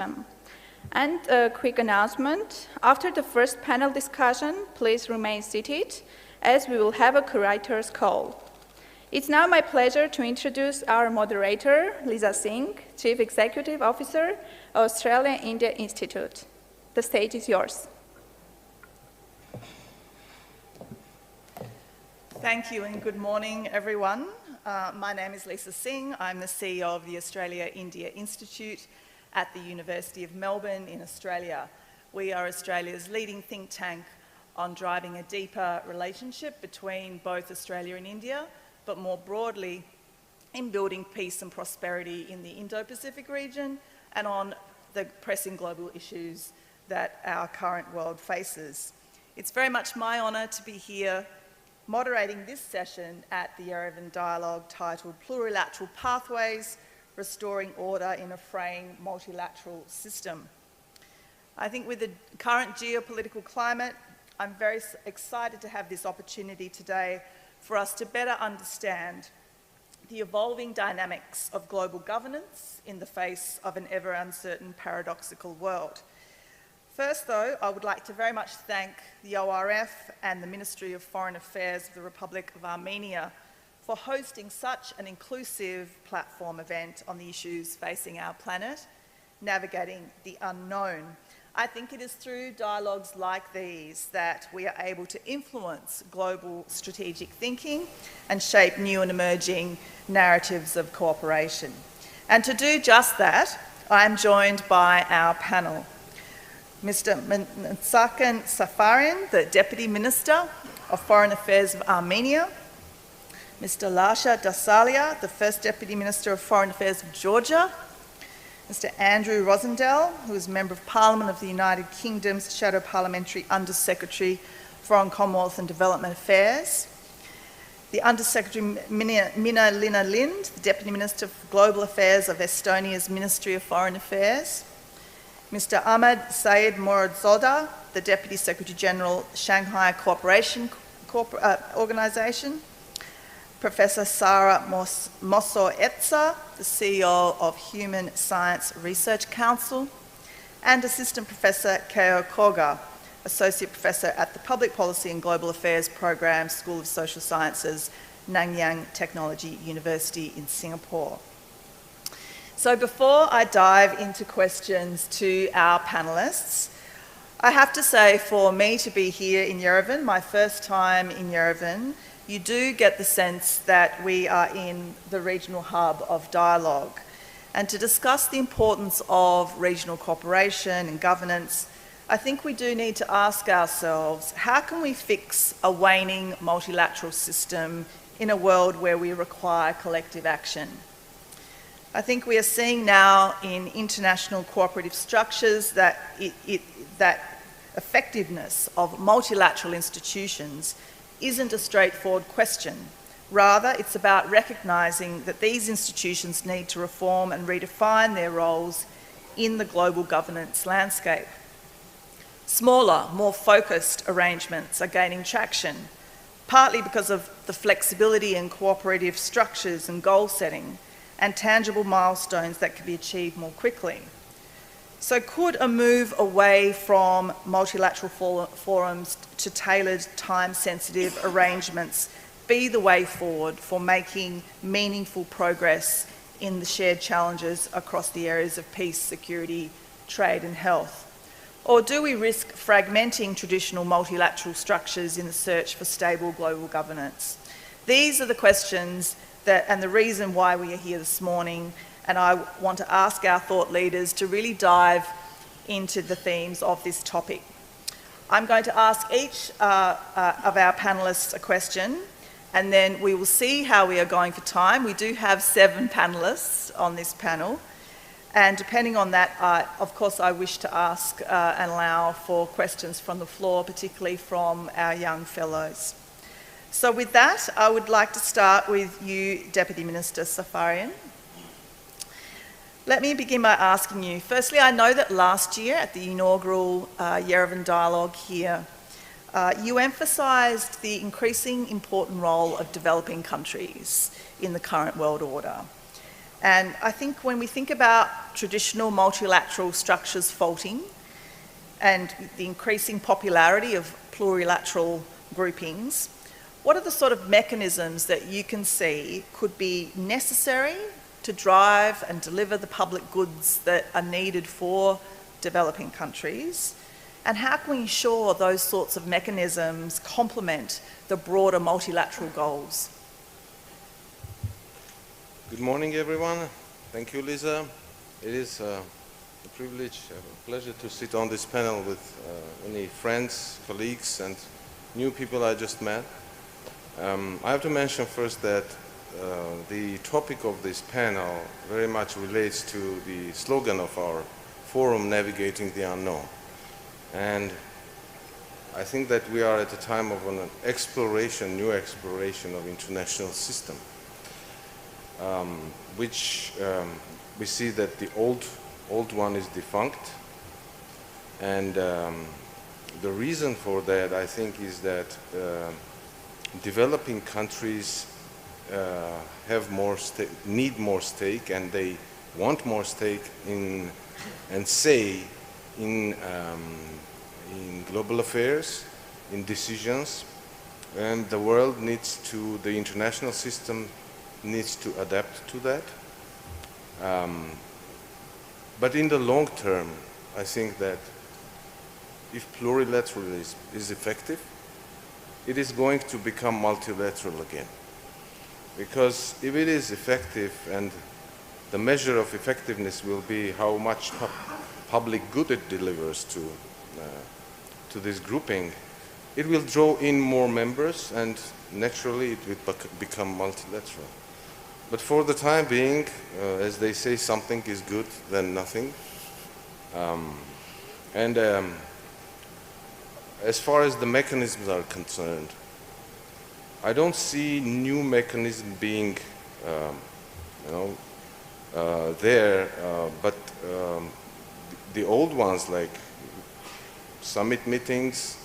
And a quick announcement. After the first panel discussion, please remain seated as we will have a curator's call. It's now my pleasure to introduce our moderator, Lisa Singh, Chief Executive Officer of Australia-India Institute. The stage is yours. Thank you and good morning, everyone. My name is Lisa Singh. I'm the CEO of the Australia-India Institute at the University of Melbourne in Australia. We are Australia's leading think tank on driving a deeper relationship between both Australia and India, but more broadly in building peace and prosperity in the Indo-Pacific region and on the pressing global issues that our current world faces. It's very much my honour to be here moderating this session at the Yerevan Dialogue titled Plurilateral Pathways, Restoring Order in a Fraying Multilateral System. I think with the current geopolitical climate, I'm very excited to have this opportunity today for us to better understand the evolving dynamics of global governance in the face of an ever uncertain paradoxical world. First, though, I would like to very much thank the ORF and the Ministry of Foreign Affairs of the Republic of Armenia for hosting such an inclusive platform event on the issues facing our planet, navigating the unknown. I think it is through dialogues like these that we are able to influence global strategic thinking and shape new and emerging narratives of cooperation. And to do just that, I am joined by our panel. Mr. Sakan Safarian, the Deputy Minister of Foreign Affairs of Armenia, Mr. Lasha Dasalia, the First Deputy Minister of Foreign Affairs of Georgia, Mr. Andrew Rosendale, who is Member of Parliament of the United Kingdom's Shadow Parliamentary Under-Secretary for Foreign Commonwealth and Development Affairs, the Under-Secretary Minna Lina Lind, the Deputy Minister for Global Affairs of Estonia's Ministry of Foreign Affairs, Mr. Ahmed Saeed Muradzoda, the Deputy Secretary General, Shanghai Cooperation Organisation, Professor Sara Mosso-Etsa, the CEO of Human Science Research Council, and Assistant Professor Keo Koga, Associate Professor at the Public Policy and Global Affairs Program, School of Social Sciences, Nanyang Technology University in Singapore. So before I dive into questions to our panellists, I have to say for me to be here in Yerevan, my first time in Yerevan, you do get the sense that we are in the regional hub of dialogue. And to discuss the importance of regional cooperation and governance, I think we do need to ask ourselves, how can we fix a waning multilateral system in a world where we require collective action? I think we are seeing now in international cooperative structures that that effectiveness of multilateral institutions isn't a straightforward question. Rather, it's about recognising that these institutions need to reform and redefine their roles in the global governance landscape. Smaller, more focused arrangements are gaining traction, partly because of the flexibility in cooperative structures and goal setting, and tangible milestones that can be achieved more quickly. So could a move away from multilateral forums to tailored, time-sensitive arrangements be the way forward for making meaningful progress in the shared challenges across the areas of peace, security, trade and health? Or do we risk fragmenting traditional multilateral structures in the search for stable global governance? These are the questions and the reason why we are here this morning, and I want to ask our thought leaders to really dive into the themes of this topic. I'm going to ask each of our panellists a question, and then we will see how we are going for time. We do have 7 panellists on this panel, and depending on that, of course, I wish to ask and allow for questions from the floor, particularly from our young fellows. So with that, I would like to start with you, Deputy Minister Safarian. Let me begin by asking you, firstly, I know that last year at the inaugural Yerevan Dialogue here, you emphasised the increasing important role of developing countries in the current world order. And I think when we think about traditional multilateral structures faulting and the increasing popularity of plurilateral groupings, what are the sort of mechanisms that you can see could be necessary to drive and deliver the public goods that are needed for developing countries? And how can we ensure those sorts of mechanisms complement the broader multilateral goals? Good morning, everyone. Thank you, Lisa. It is a privilege, a pleasure to sit on this panel with many friends, colleagues, and new people I just met. I have to mention first that the topic of this panel very much relates to the slogan of our forum, Navigating the Unknown. And I think that we are at a time of an exploration, new exploration of international system. Which we see that the old one is defunct, and the reason for that, I think, is that developing countries need more stake, and they want more stake in and say in global affairs, in decisions, and the world needs to, the international system needs to adapt to that. But in the long term, I think that if plurilateralism is effective, it is going to become multilateral again. Because if it is effective, and the measure of effectiveness will be how much public good it delivers to this grouping, it will draw in more members, and naturally it will become multilateral. But for the time being, as they say, something is good than nothing. As far as the mechanisms are concerned, I don't see new mechanism being, there, but the old ones like summit meetings,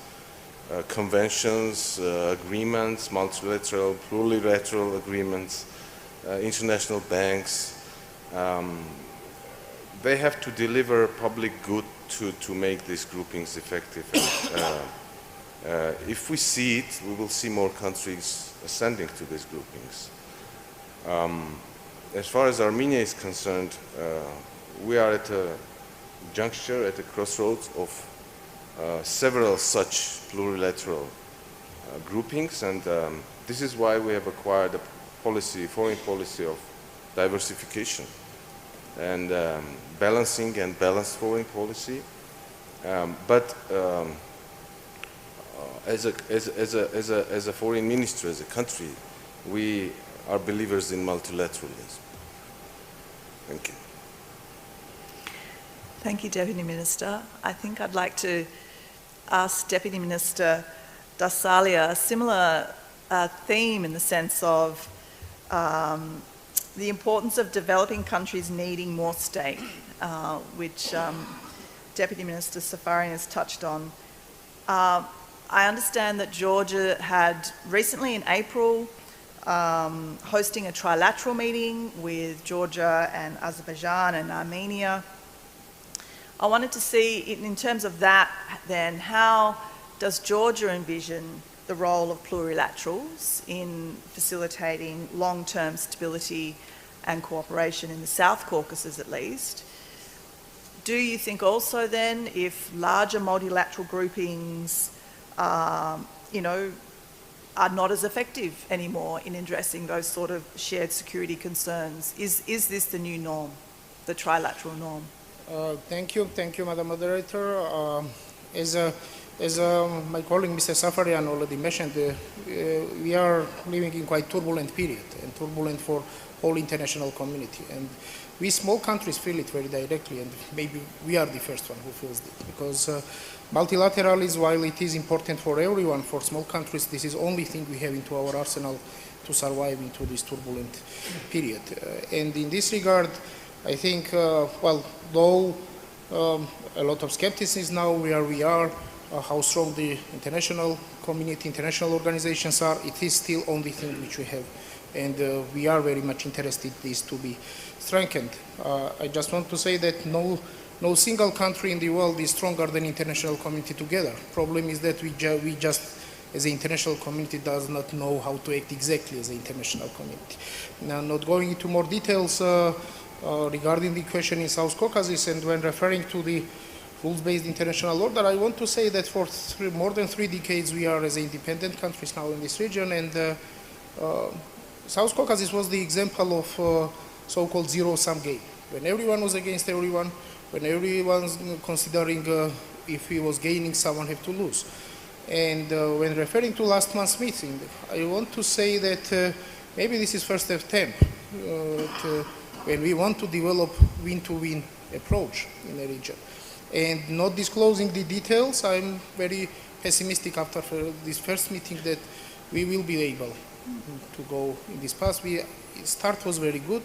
conventions, agreements, multilateral, plurilateral agreements, international banks, they have to deliver public good to make these groupings effective. And, if we see it, we will see more countries ascending to these groupings. As far as Armenia is concerned, we are at a juncture, at a crossroads of several such plurilateral groupings, and this is why we have acquired a foreign policy of diversification and balancing and balanced foreign policy. But as a foreign ministry, as a country, we are believers in multilateralism. Thank you. Thank you, Deputy Minister. I think I'd like to ask Deputy Minister Dasalia a similar theme in the sense of the importance of developing countries needing more stake, which Deputy Minister Safarian has touched on. I understand that Georgia had recently in April hosting a trilateral meeting with Georgia and Azerbaijan and Armenia. I wanted to see, in terms of that then, how does Georgia envision the role of plurilaterals in facilitating long-term stability and cooperation in the South Caucasus at least? Do you think also then, if larger multilateral groupings are not as effective anymore in addressing those sort of shared security concerns, is this the new norm, the trilateral norm? Thank you, Madam Moderator. As my colleague Mr. Safarian already mentioned, we are living in quite turbulent period, and turbulent for whole international community. And we small countries feel it very directly, and maybe we are the first one who feels it, because multilateralism, while it is important for everyone, for small countries, this is the only thing we have into our arsenal to survive into this turbulent period. And in this regard, I think, though a lot of skepticism now where we are, how strong the international community, international organizations are, it is still only thing which we have and we are very much interested this to be strengthened. I just want to say that no single country in the world is stronger than international community together. Problem is that we just, as the international community, does not know how to act exactly as the international community. Now, not going into more details regarding the question in South Caucasus, and when referring to the rules-based international order, I want to say that for more than 3 decades we are as independent countries now in this region, and South Caucasus was the example of so-called zero-sum game, when everyone was against everyone, when everyone's considering if he was gaining, someone had to lose. And when referring to last month's meeting, I want to say that maybe this is first attempt when we want to develop win-to-win approach in the region. And not disclosing the details, I'm very pessimistic after this first meeting that we will be able to go in this path. Start was very good,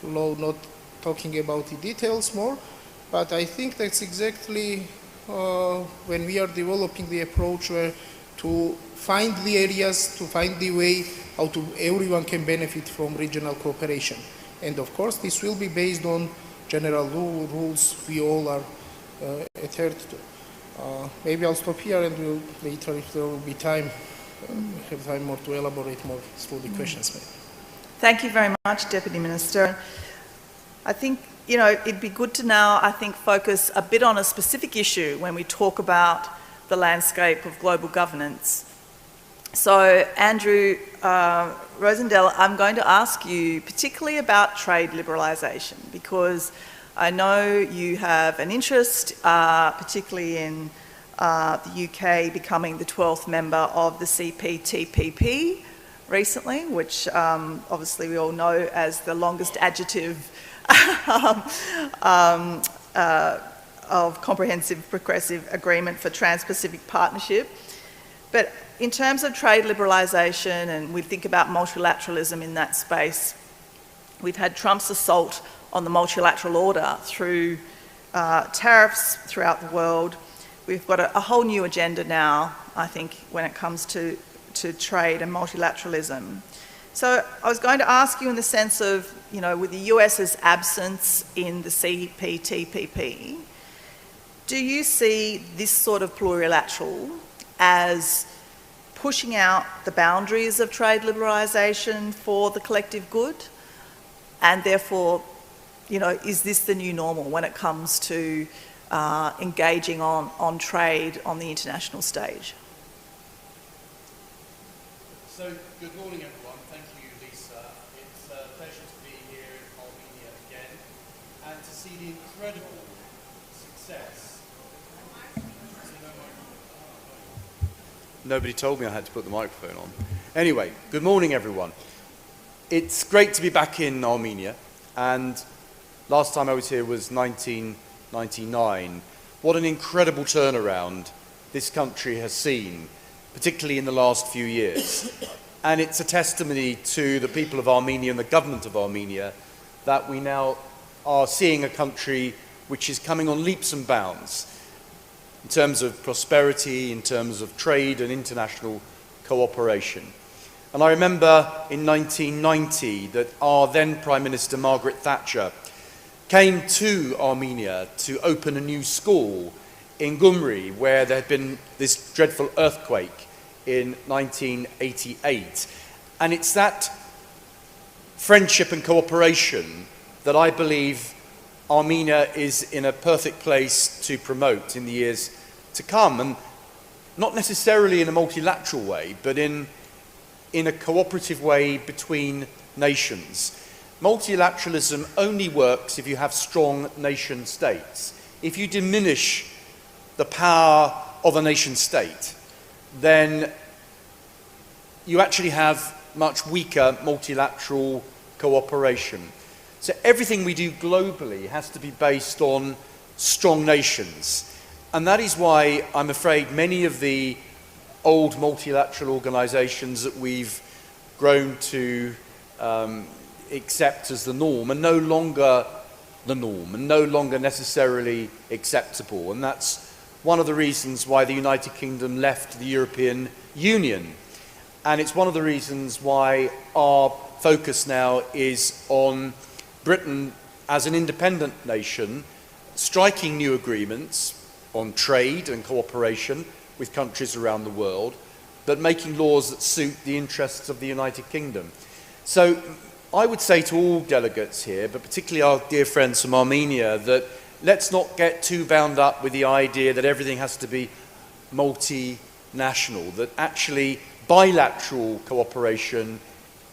not talking about the details more, but I think that's exactly when we are developing the approach where to find the areas, to find the way how to everyone can benefit from regional cooperation. And of course, this will be based on general rules we all are adhered to. Maybe I'll stop here, and we'll later, if there will be time, have time more to elaborate more through the questions. Maybe. Thank you very much, Deputy Minister. I think, it'd be good to now, focus a bit on a specific issue when we talk about the landscape of global governance. So, Andrew Rosendale, I'm going to ask you particularly about trade liberalisation, because I know you have an interest, particularly in the UK becoming the 12th member of the CPTPP recently, which obviously we all know as the longest adjective of comprehensive progressive agreement for Trans-Pacific Partnership. But in terms of trade liberalisation, and we think about multilateralism in that space, we've had Trump's assault on the multilateral order through tariffs throughout the world. We've got a whole new agenda now, I think, when it comes to trade and multilateralism. So I was going to ask you in the sense of, with the US's absence in the CPTPP, do you see this sort of plurilateral as pushing out the boundaries of trade liberalisation for the collective good? And therefore, is this the new normal when it comes to engaging on trade on the international stage? So, good morning everyone. Thank you, Lisa. It's a pleasure to be here in Armenia again and to see the incredible success. Nobody told me I had to put the microphone on. Anyway, good morning everyone. It's great to be back in Armenia, and last time I was here was 1999. What an incredible turnaround this country has seen, particularly in the last few years. And it's a testimony to the people of Armenia and the government of Armenia that we now are seeing a country which is coming on leaps and bounds in terms of prosperity, in terms of trade and international cooperation. And I remember in 1990 that our then Prime Minister Margaret Thatcher came to Armenia to open a new school in Gyumri, where there had been this dreadful earthquake in 1988. And it's that friendship and cooperation that I believe Armenia is in a perfect place to promote in the years to come, and not necessarily in a multilateral way, but in a cooperative way between nations. Multilateralism only works if you have strong nation states. If you diminish the power of a nation state, then you actually have much weaker multilateral cooperation. So everything we do globally has to be based on strong nations. And that is why I'm afraid many of the old multilateral organizations that we've grown to accept as the norm are no longer the norm and no longer necessarily acceptable. And that's one of the reasons why the United Kingdom left the European Union. And it's one of the reasons why our focus now is on Britain as an independent nation, striking new agreements on trade and cooperation with countries around the world, but making laws that suit the interests of the United Kingdom. So I would say to all delegates here, but particularly our dear friends from Armenia, that let's not get too bound up with the idea that everything has to be multinational, that actually bilateral cooperation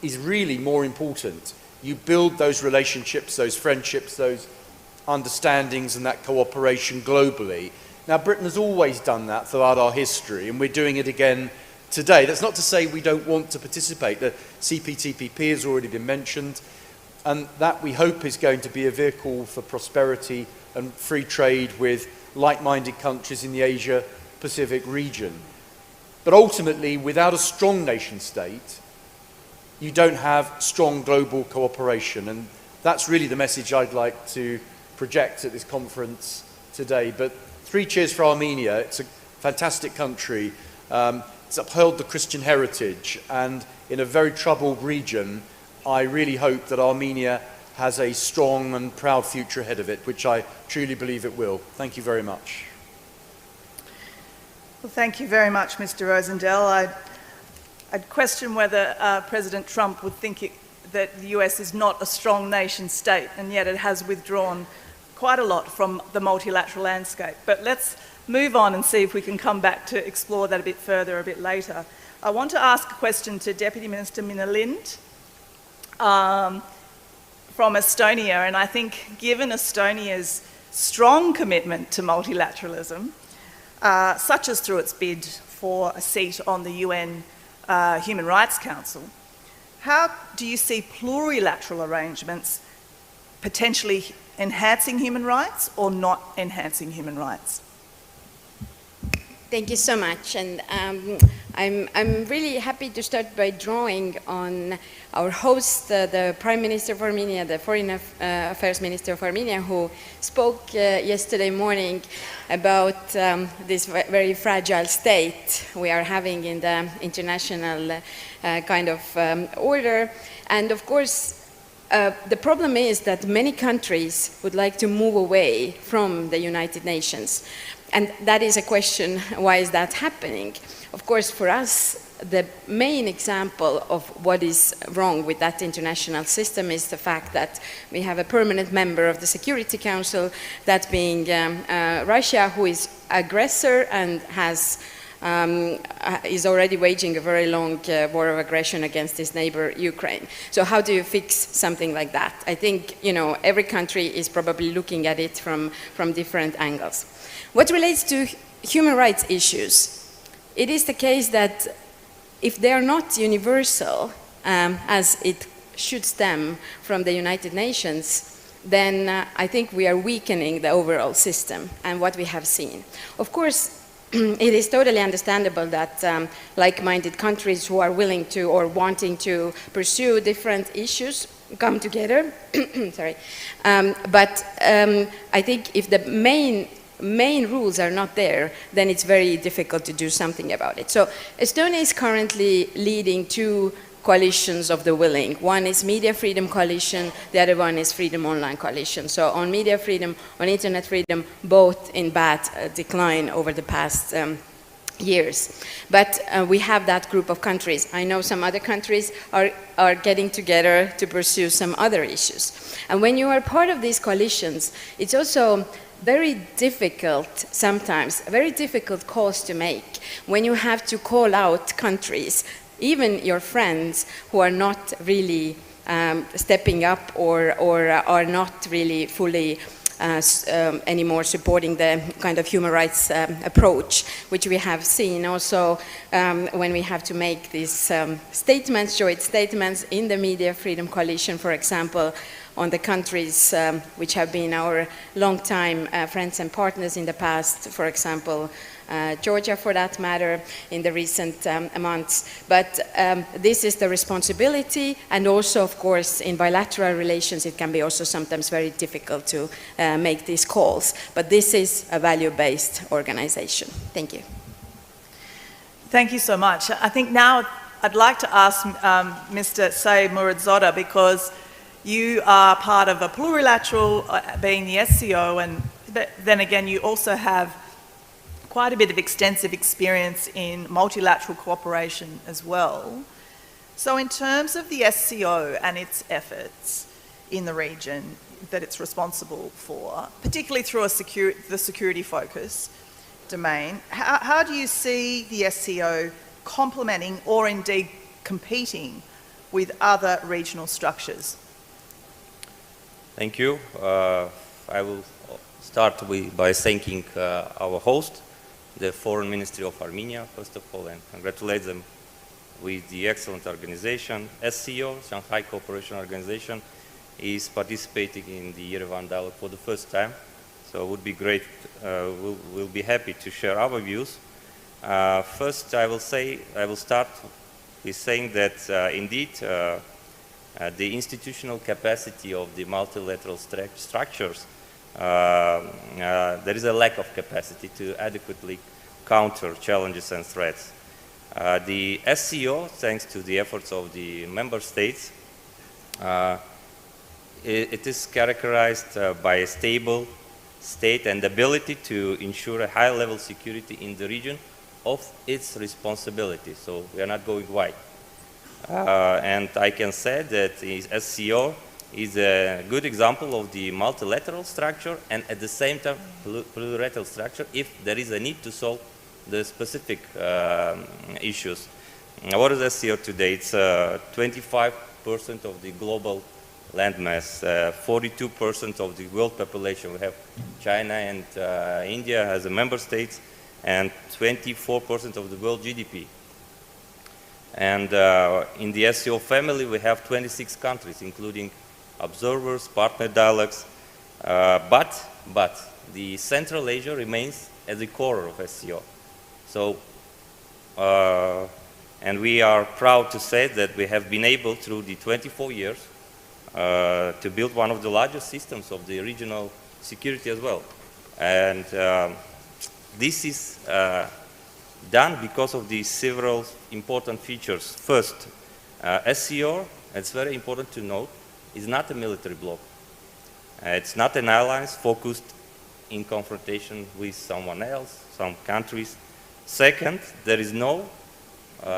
is really more important. You build those relationships, those friendships, those understandings and that cooperation globally. Now, Britain has always done that throughout our history, and we're doing it again today. That's not to say we don't want to participate. The CPTPP has already been mentioned, and that we hope is going to be a vehicle for prosperity and free trade with like-minded countries in the Asia-Pacific region. But ultimately, without a strong nation-state, you don't have strong global cooperation, and that's really the message I'd like to project at this conference today. But 3 cheers for Armenia. It's a fantastic country. It's upheld the Christian heritage, and in a very troubled region, I really hope that Armenia has a strong and proud future ahead of it, which I truly believe it will. Thank you very much. Well, thank you very much, Mr. Rosendell. I'd question whether President Trump would think that the US is not a strong nation state, and yet it has withdrawn quite a lot from the multilateral landscape. But let's move on and see if we can come back to explore that a bit further a bit later. I want to ask a question to Deputy Minister Minna Lindh from Estonia, and I think given Estonia's strong commitment to multilateralism, such as through its bid for a seat on the UN Human Rights Council, how do you see plurilateral arrangements potentially enhancing human rights or not enhancing human rights? Thank you so much, and I'm really happy to start by drawing on our host, the Prime Minister of Armenia, the Foreign Affairs Minister of Armenia, who spoke yesterday morning about this very fragile state we are having in the international kind of order. And of course, the problem is that many countries would like to move away from the United Nations. And that is a question, why is that happening? Of course, for us, the main example of what is wrong with that international system is the fact that we have a permanent member of the Security Council, that being Russia, who is aggressor and is already waging a very long war of aggression against his neighbor, Ukraine. So how do you fix something like that? I think, every country is probably looking at it from different angles. What relates to human rights issues, it is the case that if they are not universal, as it should stem from the United Nations, then I think we are weakening the overall system and what we have seen. Of course, it is totally understandable that like-minded countries who are willing to or wanting to pursue different issues come together. Sorry. But I think if the main rules are not there, then it's very difficult to do something about it. So Estonia is currently leading 2 coalitions of the willing. One is Media Freedom Coalition, the other one is Freedom Online Coalition. So on media freedom, on internet freedom, both in bad decline over the past years. But we have that group of countries. I know some other countries are getting together to pursue some other issues. And when you are part of these coalitions, it's also very difficult sometimes, a very difficult calls to make when you have to call out countries, even your friends who are not really stepping up or are not really fully anymore supporting the kind of human rights approach, which we have seen also when we have to make these statements, joint statements in the Media Freedom Coalition, for example, on the countries which have been our long-time friends and partners in the past, for example, Georgia for that matter, in the recent months. But this is the responsibility, and also, of course, in bilateral relations, it can be also sometimes very difficult to make these calls. But this is a value-based organization. Thank you. Thank you so much. I think now I'd like to ask Mr. Saeed Muradzoda, because you are part of a plurilateral, being the SCO, and then again you also have quite a bit of extensive experience in multilateral cooperation as well. So in terms of the SCO and its efforts in the region that it's responsible for, particularly through the security focus domain, how do you see the SCO complementing or indeed competing with other regional structures? Thank you. I will start by thanking our host, the Foreign Ministry of Armenia, first of all, and congratulate them with the excellent organization. SCO, Shanghai Cooperation Organization, is participating in the Yerevan Dialogue for the first time. So it would be great, we'll be happy to share our views. First, I will start with saying that indeed the institutional capacity of the multilateral structures, there is a lack of capacity to adequately counter challenges and threats. The SCO, thanks to the efforts of the member states, it is characterized by a stable state and ability to ensure a high-level security in the region of its responsibility. So we are not going wide. And I can say that the SCO is a good example of the multilateral structure and at the same time plurilateral structure if there is a need to solve the specific issues. Now, what is SCO today? It's 25% of the global landmass, 42% of the world population. We have China and India as a member states, and 24% of the world GDP. And in the SCO family, we have 26 countries, including observers, partner dialogues, but the Central Asia remains at the core of SCO. So, and we are proud to say that we have been able, through the 24 years, to build one of the largest systems of the regional security as well. And this is done because of the several important features. First, SCO, it's very important to note, is not a military bloc. It's not an alliance focused in confrontation with someone else, some countries. Second, there is no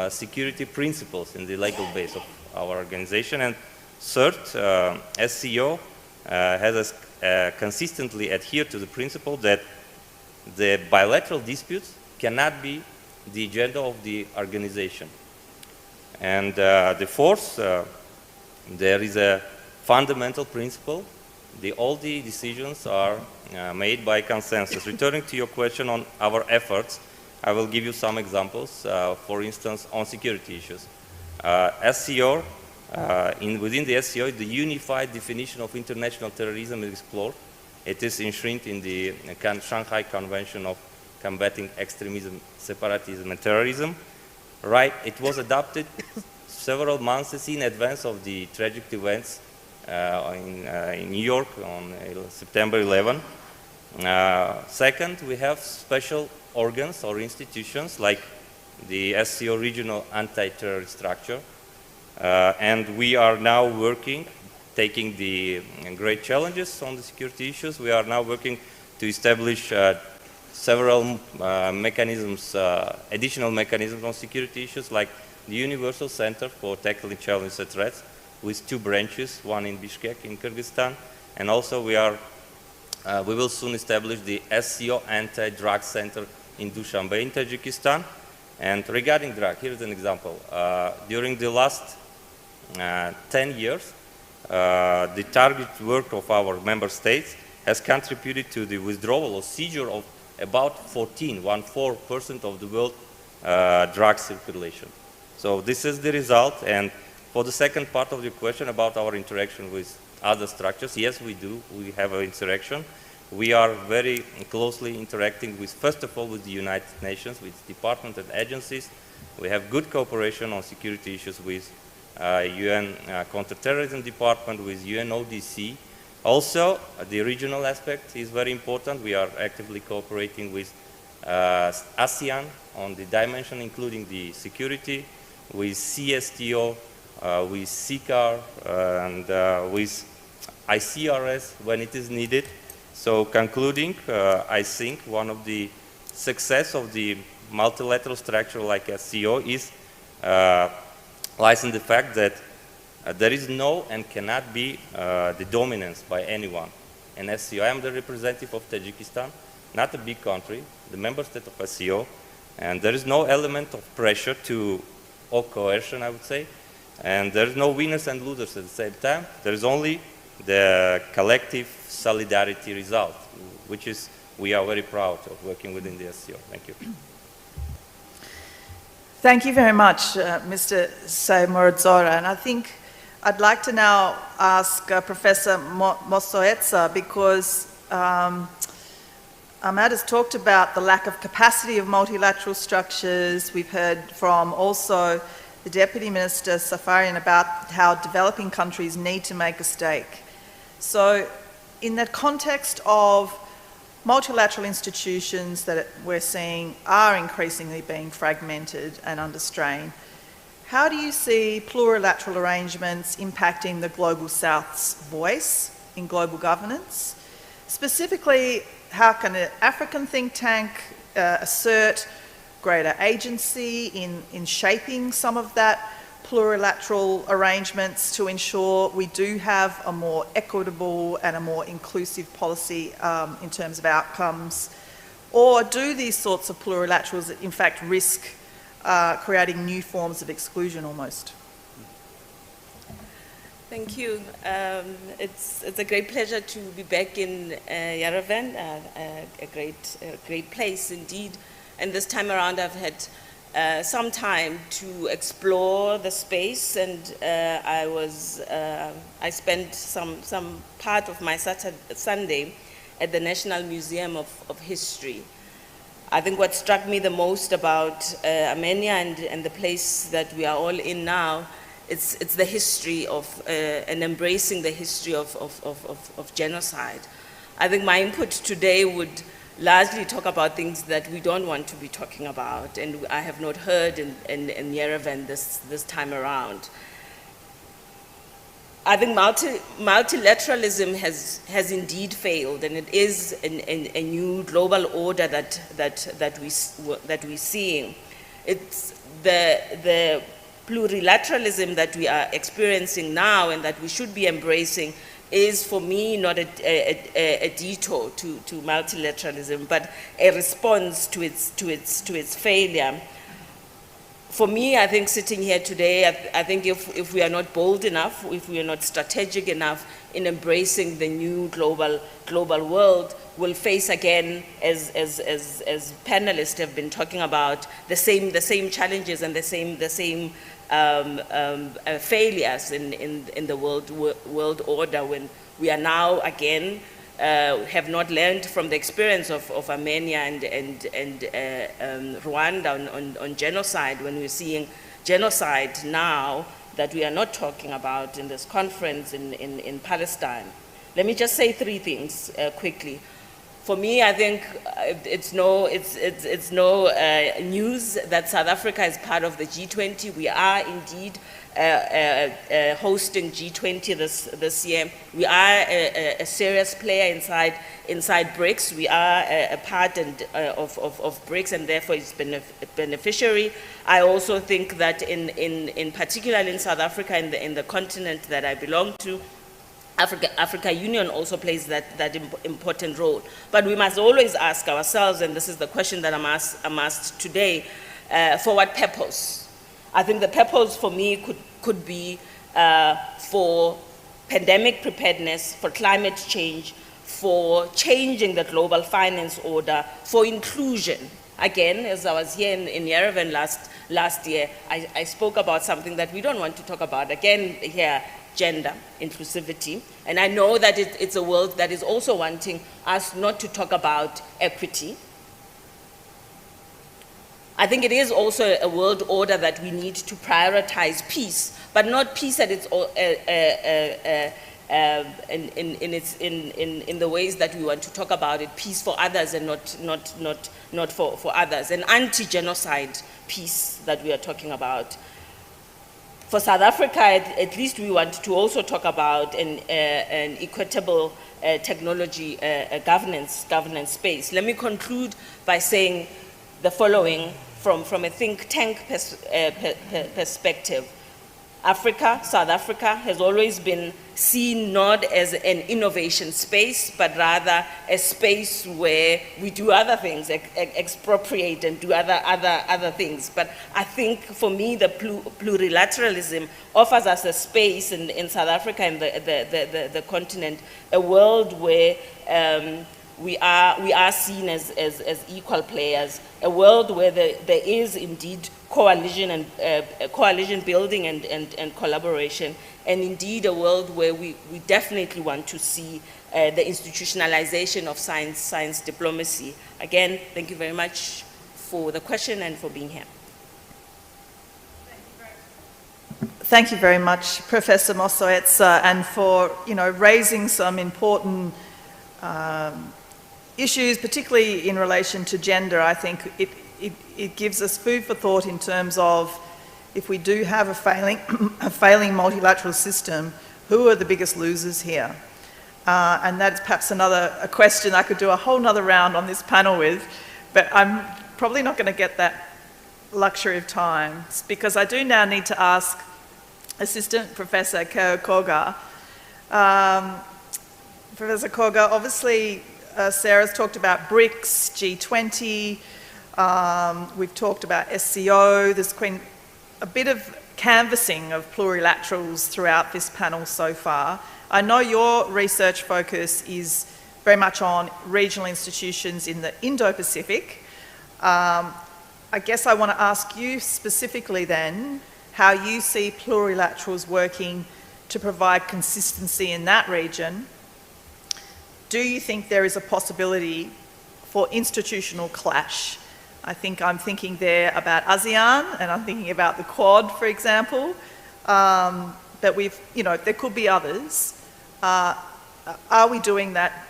security principles in the legal base of our organization. And third, SCO has consistently adhered to the principle that the bilateral disputes cannot be the agenda of the organization. And the fourth, there is a fundamental principle. All the decisions are made by consensus. Returning to your question on our efforts, I will give you some examples, for instance, on security issues. SCO, within the SCO, the unified definition of international terrorism is explored. It is enshrined in the Shanghai Convention of Combating Extremism, Separatism, and Terrorism. Right, it was adopted several months in advance of the tragic events in New York on September 11. Second, we have special organs or institutions like the SCO Regional Anti-Terrorist Structure. And we are now working, taking the great challenges on the security issues. We are now working to establish several mechanisms, additional mechanisms on security issues, like the Universal Center for Tackling Challenges and Threats, with 2 branches, one in Bishkek in Kyrgyzstan, and also we will soon establish the SCO Anti-Drug Center in Dushanbe in Tajikistan. And regarding drug, here's an example. During the last 10 years, the target work of our member states has contributed to the withdrawal or seizure of about 14% of the world drug circulation. So this is the result. And for the second part of your question about our interaction with other structures, yes, we do. We have an interaction. We are very closely interacting with, first of all, with the United Nations, with departments and agencies. We have good cooperation on security issues with UN Counterterrorism Department, with UNODC. Also, the regional aspect is very important. We are actively cooperating with ASEAN on the dimension, including the security. with CSTO, with CCAR, and with ICRS when it is needed. So concluding, I think one of the success of the multilateral structure like SCO is lies in the fact that there is no and cannot be the dominance by anyone. In SCO, I am the representative of Tajikistan, not a big country, the member state of SCO, and there is no element of pressure or coercion, I would say, and there is no winners and losers at the same time. There is only the collective solidarity result, which is we are very proud of working within the SCO. Thank you. Thank you very much, Mr. Saimuradzora. And I think I'd like to now ask Professor Mosoetsa, because Ahmad has talked about the lack of capacity of multilateral structures. We've heard from also the Deputy Minister Safarian about how developing countries need to make a stake. So in that context of multilateral institutions that we're seeing are increasingly being fragmented and under strain, how do you see plurilateral arrangements impacting the Global South's voice in global governance? Specifically, how can an African think tank assert greater agency in shaping some of that plurilateral arrangements to ensure we do have a more equitable and a more inclusive policy in terms of outcomes? Or do these sorts of plurilaterals in fact risk creating new forms of exclusion almost? Thank you. It's a great pleasure to be back in Yerevan, a great place indeed. And this time around I've had some time to explore the space, and I spent some part of my Sunday at the National Museum of History. I think what struck me the most about Armenia and the place that we are all in now, it's the history of and embracing the history of genocide. I think my input today would largely talk about things that we don't want to be talking about, and I have not heard in Yerevan this time around. I think multilateralism has indeed failed, and it is a new global order that we're seeing. It's the plurilateralism that we are experiencing now and that we should be embracing is, for me, not a detour to multilateralism, but a response to its failure. For me, I think sitting here today, I think if we are not bold enough, if we are not strategic enough in embracing the new global world, we'll face again, as panelists have been talking about, the same challenges and the same failures in the world order, when we are now again have not learned from the experience of Armenia and Rwanda on genocide, when we're seeing genocide now that we are not talking about in this conference in Palestine. Let me just say three things quickly. For me, I think it's no news that South Africa is part of the G20. We are indeed hosting G20 this year. We are a serious player inside BRICS. We are a part of BRICS, and therefore it's been a beneficiary. I also think that in particular in South Africa, in the continent that I belong to, Africa Union also plays that important role. But we must always ask ourselves, and this is the question that I'm asked today, for what purpose? I think the purpose for me could be for pandemic preparedness, for climate change, for changing the global finance order, for inclusion. Again, as I was here in Yerevan last year, I spoke about something that we don't want to talk about again here, gender inclusivity. And I know that it's a world that is also wanting us not to talk about equity. I think it is also a world order that we need to prioritize peace, but not peace at its in the ways that we want to talk about it, peace for others and not for others, an anti-genocide peace that we are talking about. For South Africa, at least we want to also talk about an equitable technology governance space. Let me conclude by saying the following from a think tank perspective. Africa, South Africa, has always been seen not as an innovation space, but rather a space where we do other things, expropriate and do other things. But I think for me, the plurilateralism offers us a space in South Africa and the continent, a world where we are seen as equal players, a world where there is indeed coalition and coalition building and collaboration, and indeed a world where we definitely want to see the institutionalization of science diplomacy. Again, thank you very much for the question and for being here. Thank you very much, Professor Mosoetsa, and for raising some important issues, particularly in relation to gender. I think it gives us food for thought in terms of, if we do have a failing multilateral system, who are the biggest losers here? And that's perhaps a question I could do a whole nother round on this panel with, but I'm probably not going to get that luxury of time, because I do now need to ask Assistant Professor Koga. Professor Koga, obviously Sarah's talked about BRICS, G20, we've talked about SCO, there's been a bit of canvassing of plurilaterals throughout this panel so far. I know your research focus is very much on regional institutions in the Indo-Pacific. I guess I want to ask you specifically then how you see plurilaterals working to provide consistency in that region. Do you think there is a possibility for institutional clash? I'm thinking there about ASEAN, and I'm thinking about the Quad, for example. But there could be others. Are we doing that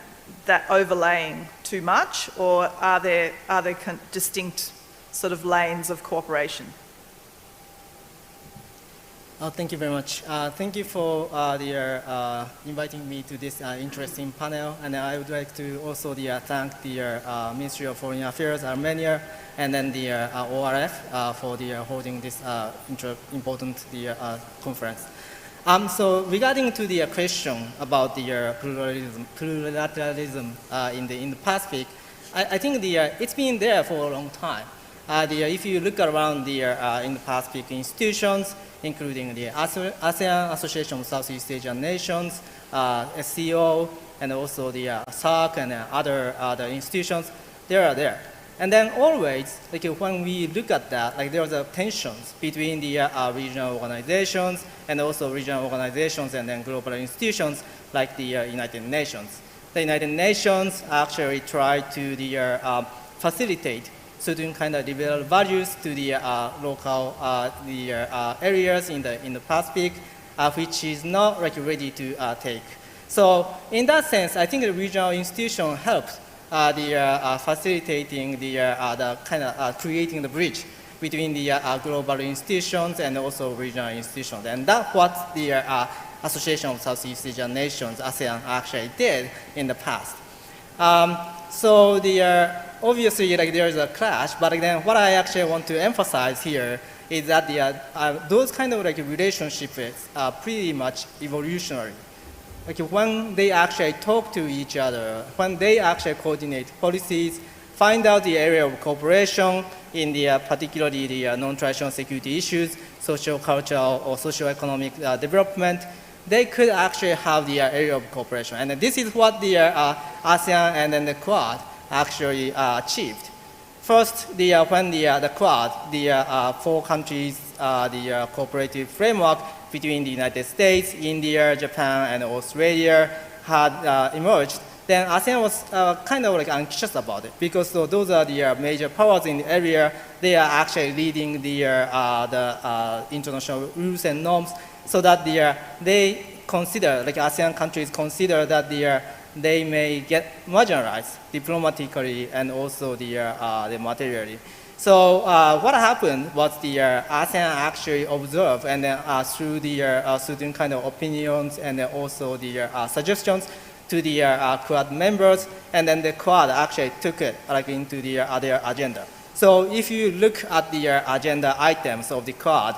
overlaying too much, or are there distinct sort of lanes of cooperation? Thank you very much. Thank you for inviting me to this interesting panel, and I would like to also thank the Ministry of Foreign Affairs, Armenia, and then the ORF for holding this important conference. So regarding to the question about the plurilateralism in the Pacific, I think it's been there for a long time. If you look around in the Pacific institutions, including the ASEAN, Association of Southeast Asian Nations, SCO, and also the SARC and other institutions, they are there. And then always, when we look at that, there are tensions between the regional organizations and also regional organizations and then global institutions like the United Nations. The United Nations actually try to facilitate certain kind of liberal values to the local areas in the Pacific, which is not ready to take. So in that sense, I think the regional institution helps facilitating creating the bridge between the global institutions and also regional institutions, and that's what the Association of Southeast Asian Nations, ASEAN, actually did in the past. So obviously, there is a clash, but then what I actually want to emphasize here is that those kind of relationships are pretty much evolutionary. When they actually talk to each other, when they actually coordinate policies, find out the area of cooperation in particularly the non-traditional security issues, social, cultural, or socio-economic development, they could actually have the area of cooperation. And this is what the ASEAN and then the Quad actually achieved. First, when the Quad, the 4 countries, the cooperative framework between the United States, India, Japan, and Australia had emerged, then ASEAN was kind of anxious about it, because those are the major powers in the area. They are actually leading the international rules and norms, so that they consider, ASEAN countries consider that they may get marginalized diplomatically and also the materially. So what happened was the ASEAN actually observed, and then through the certain kind of opinions and then also the suggestions to the Quad members, and then the Quad actually took it like into their agenda. So if you look at the agenda items of the Quad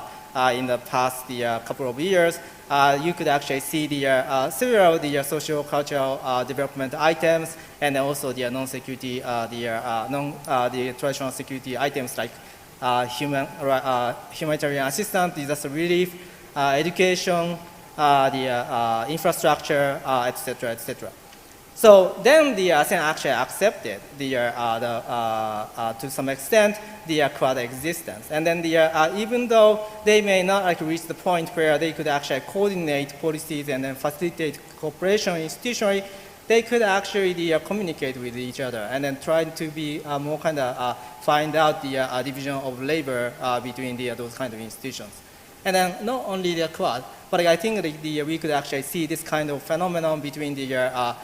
in the past couple of years, you could actually see the several the socio-cultural development items, and also the non-security, the traditional security items like humanitarian assistance, disaster relief, education, the infrastructure, etc., etc. So then the ASEAN actually accepted to some extent the Quad existence, and then even though they may not like reach the point where they could actually coordinate policies and then facilitate cooperation institutionally, they could actually communicate with each other and then try to be more kind of find out the division of labor between those kind of institutions. And then not only the Quad, but I think we could actually see this kind of phenomenon between the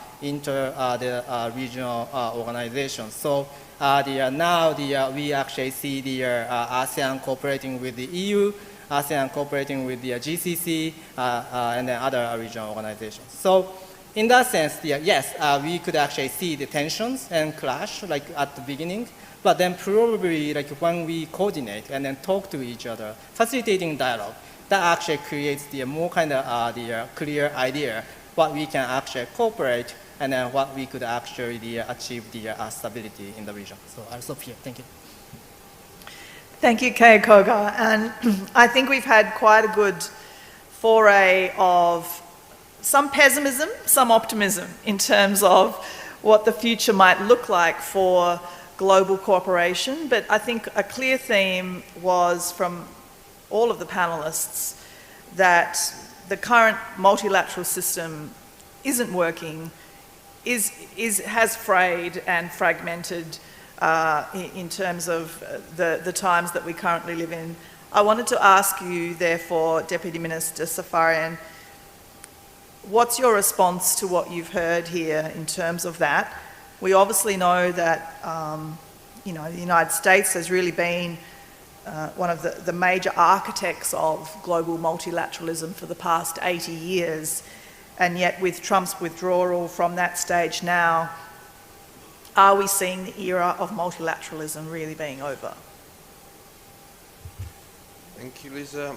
regional organizations. So now we actually see the ASEAN cooperating with the EU, ASEAN cooperating with the GCC, and then other regional organizations. So in that sense, yes, we could actually see the tensions and clash like at the beginning, but then probably like when we coordinate and then talk to each other, facilitating dialogue, that actually creates the more kind of the clear idea what we can actually cooperate and then what we could actually achieve the stability in the region. So I'll stop here. Thank you. Thank you, Kei Koga. And I think we've had quite a good foray of some pessimism, some optimism in terms of what the future might look like for global cooperation. But I think a clear theme was from all of the panelists that the current multilateral system isn't working, has frayed and fragmented in terms of the times that we currently live in. I wanted to ask you, therefore, Deputy Minister Safarian, what's your response to what you've heard here in terms of that? We obviously know that the United States has really been one of the major architects of global multilateralism for the past 80 years. And yet with Trump's withdrawal from that stage now, are we seeing the era of multilateralism really being over? Thank you, Lisa.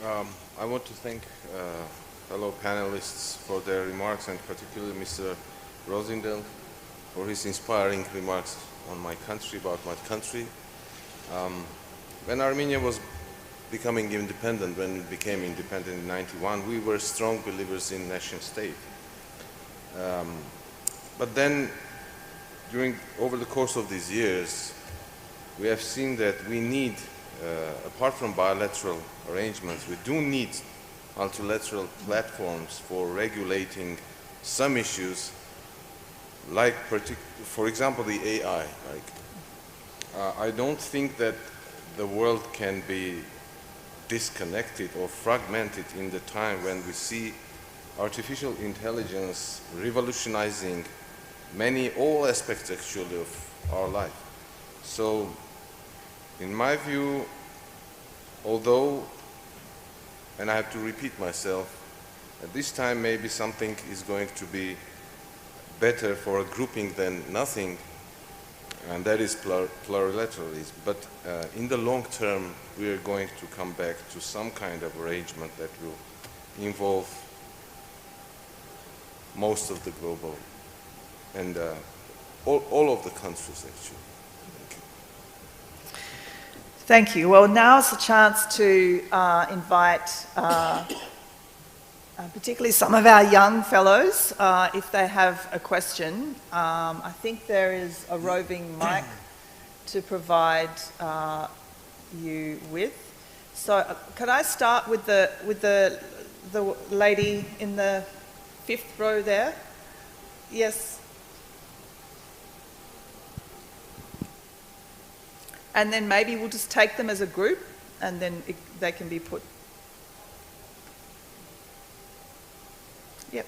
I want to thank fellow panelists for their remarks, and particularly Mr. Rosendale for his inspiring remarks on my country, about my country. When Armenia was becoming independent, when it became independent in 91, we were strong believers in nation state. But then, over the course of these years, we have seen that we need, apart from bilateral arrangements, we do need multilateral platforms for regulating some issues, like, for example, the AI. I don't think that the world can be disconnected or fragmented in the time when we see artificial intelligence revolutionizing all aspects actually of our life. So, in my view, although, and I have to repeat myself, at this time maybe something is going to be better for a grouping than nothing, and that is plurilateralism. But in the long term, we are going to come back to some kind of arrangement that will involve most of the global and all of the countries, actually. Thank you. Well, now is the chance to invite particularly some of our young fellows, if they have a question. I think there is a roving mic to provide you with. So could I start with the lady in the 5th row there? Yes. And then maybe we'll just take them as a group, and then they can be put. Yep.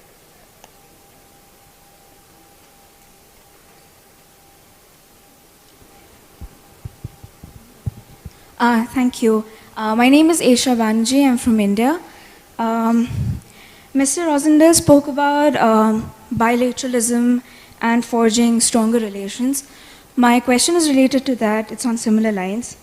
Thank you. My name is Aisha Banerjee. I'm from India. Mr. Rosendale spoke about bilateralism and forging stronger relations. My question is related to that. It's on similar lines.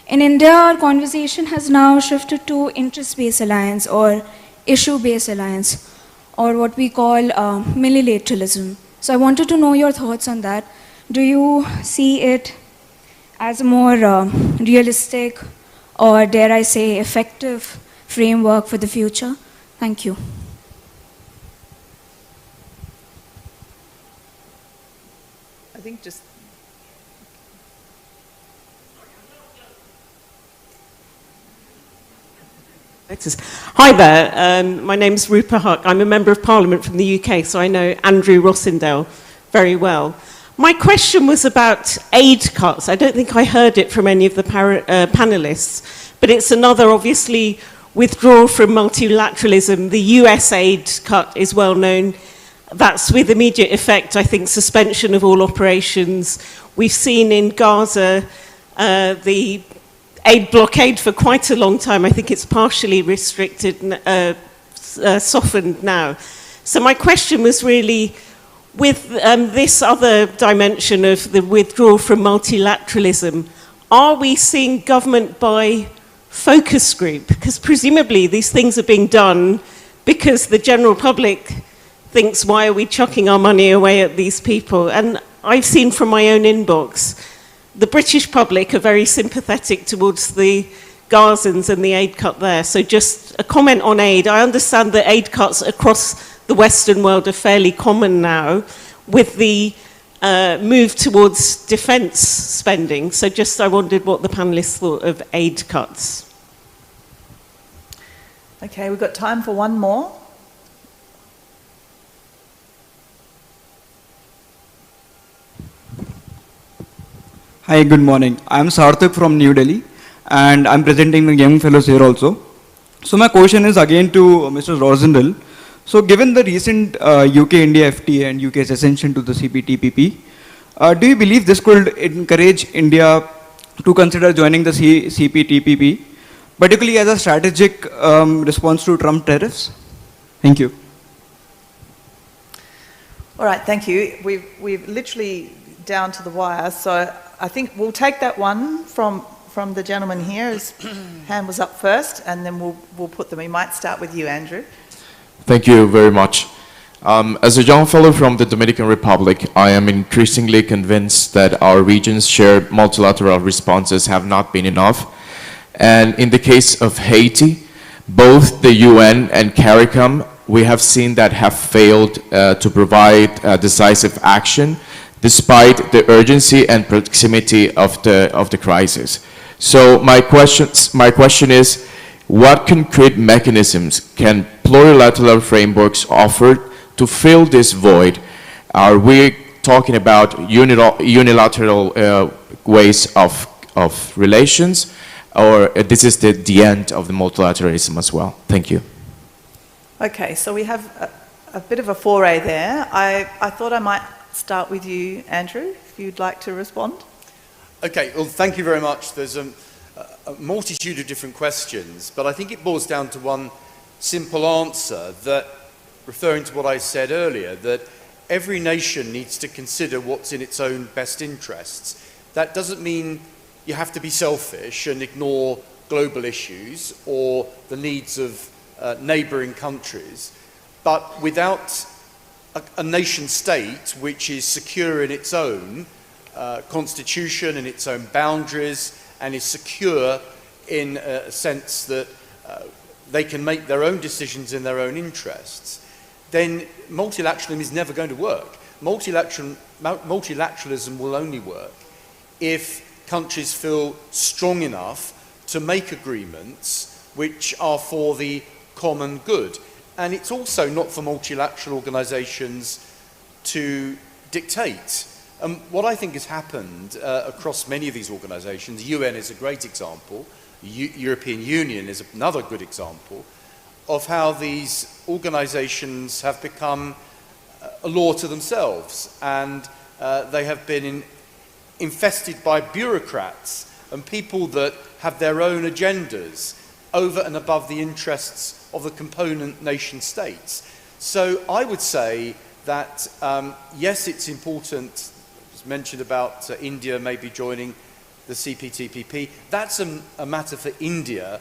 In India, our conversation has now shifted to interest-based alliance or issue-based alliance, or what we call multilateralism. So I wanted to know your thoughts on that. Do you see it as a more realistic or, dare I say, effective framework for the future? Thank you. I think just... Hi there, my name's Rupa Huck. I'm a Member of Parliament from the UK, so I know Andrew Rossendale very well. My question was about aid cuts. I don't think I heard it from any of the panellists, but it's another, obviously, withdrawal from multilateralism. The US aid cut is well known. That's with immediate effect, I think, suspension of all operations. We've seen in Gaza the aid blockade for quite a long time. I think it's partially restricted, softened now. So my question was really, with this other dimension of the withdrawal from multilateralism, are we seeing government by focus group? Because presumably these things are being done because the general public thinks, why are we chucking our money away at these people? And I've seen from my own inbox, the British public are very sympathetic towards the Gazans and the aid cut there. So just a comment on aid. I understand that aid cuts across the Western world are fairly common now with the move towards defence spending. So just I wondered what the panellists thought of aid cuts. Okay, we've got time for one more. Hi, good morning. I'm Sarthak from New Delhi, and I'm presenting the Young Fellows here also. So my question is again to Mr. Rosendale. So given the recent UK-India FTA and UK's accession to the CPTPP, do you believe this could encourage India to consider joining the CPTPP, particularly as a strategic response to Trump tariffs? Thank you. All right, thank you. We've literally down to the wire, so I think we'll take that one from the gentleman here. His hand was up first, and then we'll put them. We might start with you, Andrew. Thank you very much. As a young fellow from the Dominican Republic, I am increasingly convinced that our region's shared multilateral responses have not been enough. And in the case of Haiti, both the UN and CARICOM, we have seen that have failed to provide decisive action despite the urgency and proximity of the crisis. So my question is, what concrete mechanisms can plurilateral frameworks offer to fill this void? Are we talking about unilateral ways of relations, or this is the end of the multilateralism as well? Thank you. Okay, so we have a bit of a foray there. I thought I might start with you, Andrew, if you'd like to respond. Okay, well, thank you very much. There's a multitude of different questions, but I think it boils down to one simple answer, that, referring to what I said earlier, that every nation needs to consider what's in its own best interests. That doesn't mean you have to be selfish and ignore global issues or the needs of neighbouring countries, but without a nation state which is secure in its own constitution and its own boundaries, and is secure in a sense that they can make their own decisions in their own interests, then multilateralism is never going to work. Multilateralism will only work if countries feel strong enough to make agreements which are for the common good. And it's also not for multilateral organisations to dictate. What I think has happened across many of these organisations, UN is a great example, European Union is another good example, of how these organisations have become a law to themselves, and they have been infested by bureaucrats and people that have their own agendas over and above the interests of the component nation states. So I would say that, yes, it's important, it was mentioned about India maybe joining the CPTPP. That's a matter for India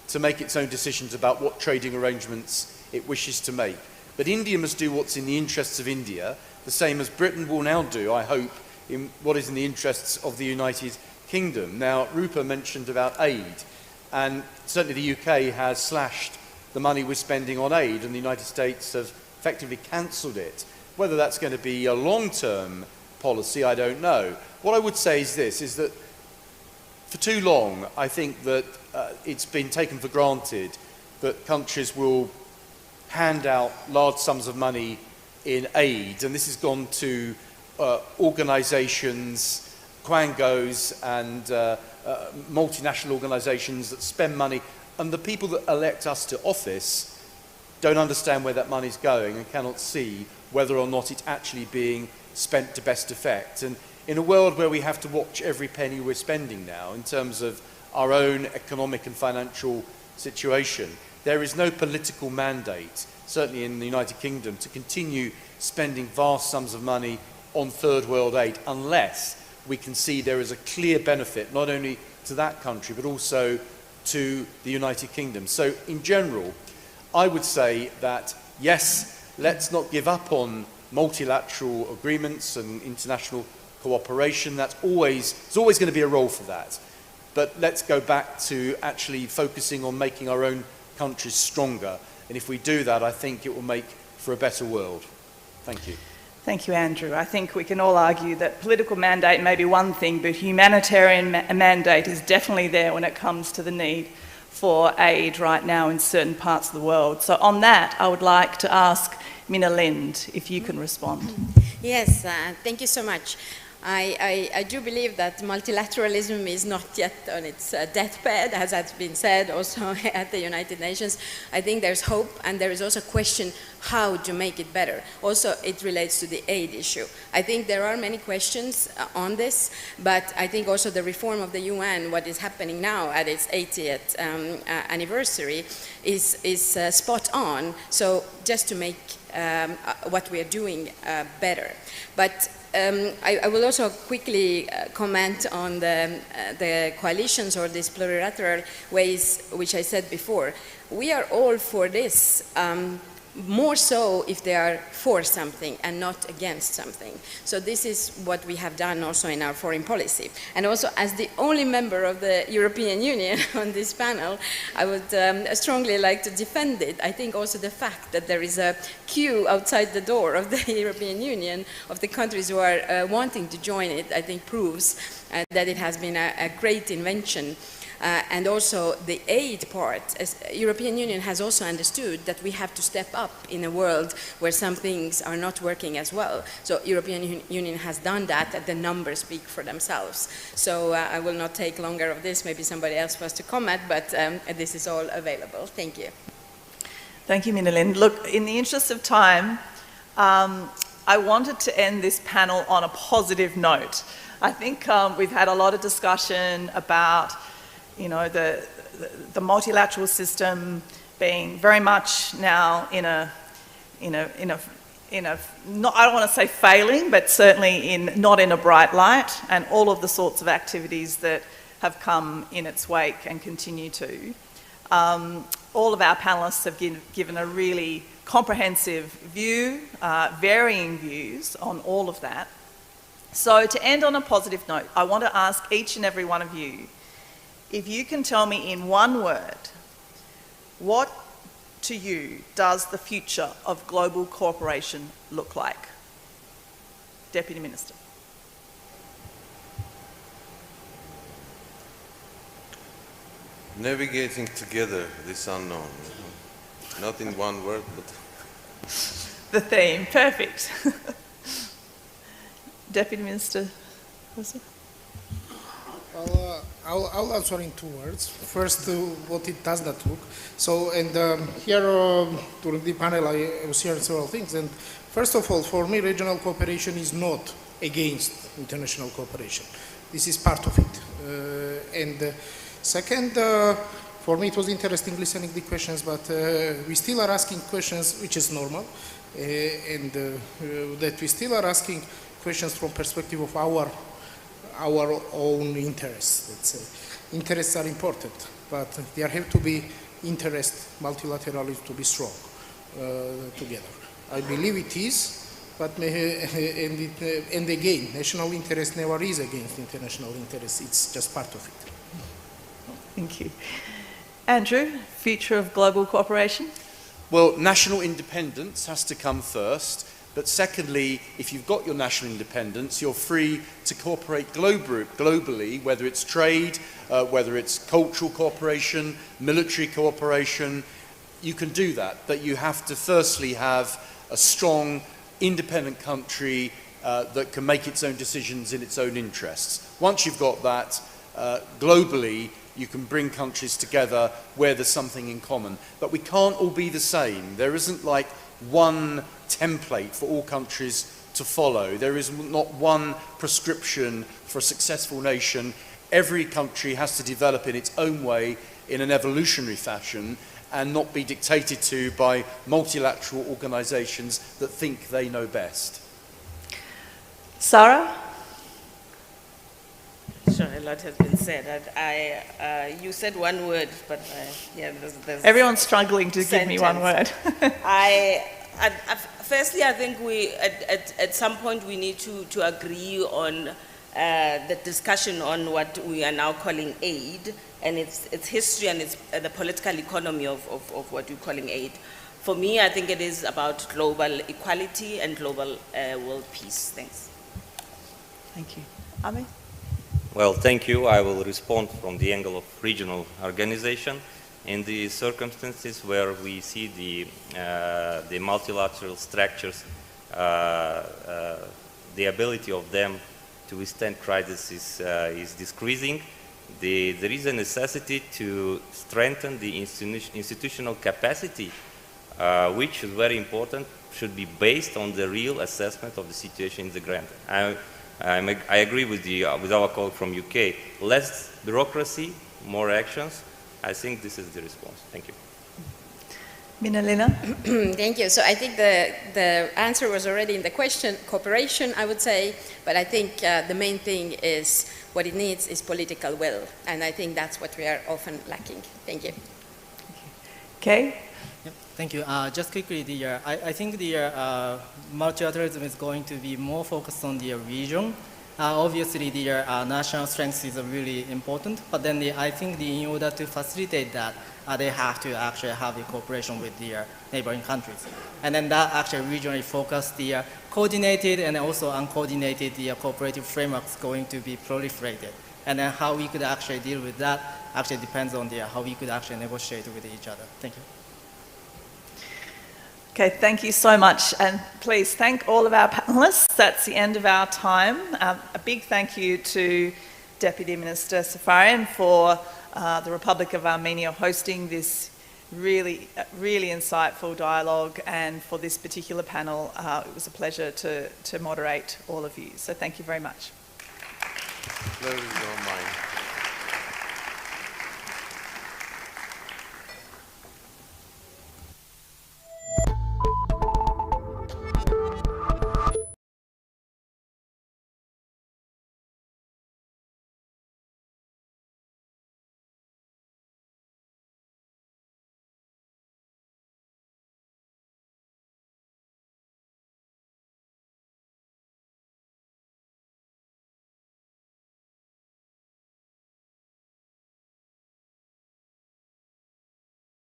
to make its own decisions about what trading arrangements it wishes to make. But India must do what's in the interests of India, the same as Britain will now do, I hope, in what is in the interests of the United Kingdom. Now, Rupa mentioned about aid, and certainly the UK has slashed the money we're spending on aid, and the United States have effectively cancelled it. Whether that's going to be a long-term policy, I don't know. What I would say is this, is that for too long, I think that it's been taken for granted that countries will hand out large sums of money in aid, and this has gone to organisations, quangos and multinational organisations that spend money, and the people that elect us to office don't understand where that money's going and cannot see whether or not it's actually being spent to best effect. And in a world where we have to watch every penny we're spending now in terms of our own economic and financial situation, there is no political mandate, certainly in the United Kingdom, to continue spending vast sums of money on third world aid unless we can see there is a clear benefit not only to that country but also to the United Kingdom. So in general, I would say that yes, let's not give up on multilateral agreements and international cooperation. There's always going to be a role for that. But let's go back to actually focusing on making our own countries stronger. And if we do that, I think it will make for a better world. Thank you. Thank you, Andrew. I think we can all argue that political mandate may be one thing, but humanitarian mandate is definitely there when it comes to the need for aid right now in certain parts of the world. So on that, I would like to ask Minna Lind if you can respond. Yes, thank you so much. I do believe that multilateralism is not yet on its deathbed, as has been said also at the United Nations. I think there's hope, and there is also a question how to make it better. Also, it relates to the aid issue. I think there are many questions on this, but I think also the reform of the UN, what is happening now at its 80th anniversary, is spot on. So just to make what we are doing better. But I will also quickly comment on the coalitions or these plurilateral ways, which I said before. We are all for this, more so if they are for something and not against something. So this is what we have done also in our foreign policy. And also, as the only member of the European Union on this panel, I would strongly like to defend it. I think also the fact that there is a queue outside the door of the European Union of the countries who are wanting to join it, I think proves that it has been a great invention. And also the aid part, as European Union has also understood that we have to step up in a world where some things are not working as well. So European Union has done that, and the numbers speak for themselves. So I will not take longer of this, maybe somebody else wants to comment, but this is all available. Thank you. Thank you, Minna Lind. Look, in the interest of time, I wanted to end this panel on a positive note. I think we've had a lot of discussion about the multilateral system being very much now in a not, I don't want to say failing, but certainly not in a bright light, and all of the sorts of activities that have come in its wake and continue to. All of our panellists have given a really comprehensive view, varying views on all of that. So to end on a positive note, I want to ask each and every one of you, if you can tell me in one word, what to you does the future of global cooperation look like? Deputy Minister. Navigating together this unknown. Not in one word, but... The theme, perfect. Deputy Minister. I'll answer in 2 words. First, what it does not look. So, and here during the panel, I was hearing several things. And first of all, for me, regional cooperation is not against international cooperation. This is part of it. And second, for me it was interesting listening to the questions, but we still are asking questions, which is normal, and that we still are asking questions from perspective of our own interests. Let's say. Interests are important, but there have to be multilateralism to be strong together. I believe it is, but and again, national interest never is against international interest. It's just part of it. Thank you. Andrew, future of global cooperation? Well, national independence has to come first, but secondly, if you've got your national independence, you're free to cooperate globally, whether it's trade, whether it's cultural cooperation, military cooperation, you can do that, but you have to firstly have a strong, independent country that can make its own decisions in its own interests. Once you've got that, globally, you can bring countries together where there's something in common. But we can't all be the same. There isn't like one template for all countries to follow. There is not one prescription for a successful nation. Every country has to develop in its own way in an evolutionary fashion and not be dictated to by multilateral organizations that think they know best. Sarah? Sure, a lot has been said. You said one word, but yeah, there's everyone's struggling to give me one word. Firstly, I think at some point we need to agree on the discussion on what we are now calling aid and its history and the political economy of what we're calling aid. For me, I think it is about global equality and global world peace. Thanks. Thank you. Armin? Well, thank you. I will respond from the angle of regional organization. In the circumstances where we see the multilateral structures, the ability of them to withstand crisis is decreasing. There is a necessity to strengthen the institutional capacity, which is very important, should be based on the real assessment of the situation in the ground. I agree with our colleague from UK. Less bureaucracy, more actions. I think this is the response. Thank you. Minalina? Thank you. So I think the answer was already in the question, cooperation, I would say, but I think the main thing is what it needs is political will, and I think that's what we are often lacking. Thank you. Okay. Yep. Thank you. Just quickly, I think the multilateralism is going to be more focused on the region. Obviously, the national strength is really important, but then I think in order to facilitate that, they have to actually have the cooperation with the neighboring countries. And then that actually regionally focused, the coordinated and also uncoordinated cooperative frameworks going to be proliferated. And then how we could actually deal with that actually depends on how we could actually negotiate with each other. Thank you. Okay, thank you so much, and please thank all of our panellists. That's the end of our time. A big thank you to Deputy Minister Safarian for the Republic of Armenia hosting this really insightful dialogue, and for this particular panel, it was a pleasure to moderate all of you. So thank you very much.